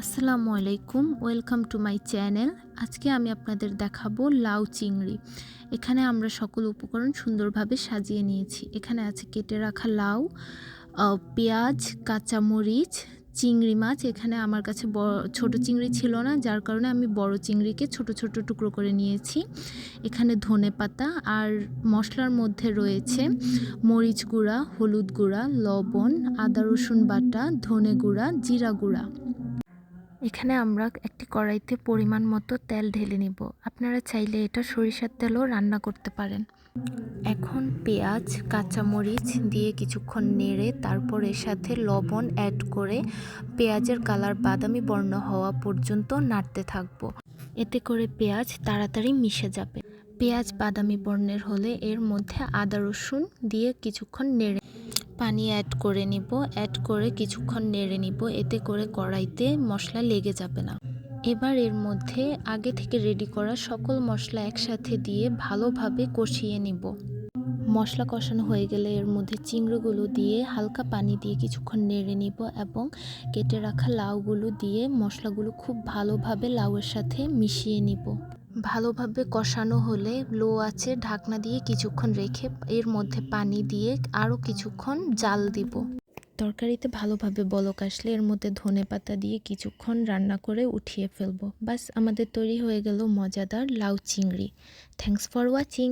আসসালামু আলাইকুম, welcome to my channel. আজকে আমি আপনাদের দেখাবো লাউ চিংড়ি। এখানে আমরা সকল উপকরণ সুন্দরভাবে সাজিয়ে নিয়েছি। এখানে আছে কেটে রাখা লাউ, পেঁয়াজ, কাঁচামরিচ, চিংড়ি মাছ। এখানে আমার কাছে ছোট চিংড়ি ছিল না, যার কারণে আমি বড় চিংড়িকে ছোট ছোট টুকরো করে নিয়েছি। এখানে ধনেপাতা আর মশলার মধ্যে রয়েছে মরিচ গুঁড়া, হলুদ গুঁড়া, লবণ, আদা রসুন বাটা, ধনে গুঁড়া, জিরা গুঁড়া। এখানে আমরা একটি কড়াইতে পরিমাণ মতো তেল ঢেলে নিব। আপনারা চাইলে এটা সরিষার তেলও রান্না করতে পারেন। এখন পেঁয়াজ, কাঁচামরিচ দিয়ে কিছুক্ষণ নেড়ে তারপর এর সাথে লবণ অ্যাড করে পেঁয়াজের কালার বাদামি বর্ণ হওয়া পর্যন্ত নাড়তে থাকবো। এতে করে পেঁয়াজ তাড়াতাড়ি মিশে যাবে। পেঁয়াজ বাদামি বর্ণের হলে এর মধ্যে আদা রসুন দিয়ে কিছুক্ষণ নেড়ে পানি অ্যাড করে নিব। অ্যাড করে কিছুক্ষণ নেড়ে নিব, এতে করে কড়াইতে মশলা লেগে যাবে না। এবার এর মধ্যে আগে থেকে রেডি করা সকল মশলা একসাথে দিয়ে ভালোভাবে কষিয়ে নিব। মশলা কষানো হয়ে গেলে এর মধ্যে চিংড়িগুলো দিয়ে হালকা পানি দিয়ে কিছুক্ষণ নেড়ে নিব এবং কেটে রাখা লাউগুলো দিয়ে মশলাগুলো খুব ভালোভাবে লাউয়ের সাথে মিশিয়ে নিব। ভালোভাবে কষানো হলে লো আঁচে ঢাকনা দিয়ে কিছুক্ষণ রেখে এর মধ্যে পানি দিয়ে আরও কিছুক্ষণ জাল দিব। তরকারিতে ভালোভাবে বলক আসলে এর মধ্যে ধনেপাতা দিয়ে কিছুক্ষণ রান্না করে উঠিয়ে ফেলবো। বাস, আমাদের তৈরি হয়ে গেল মজাদার লাউ চিংড়ি। Thanks for watching.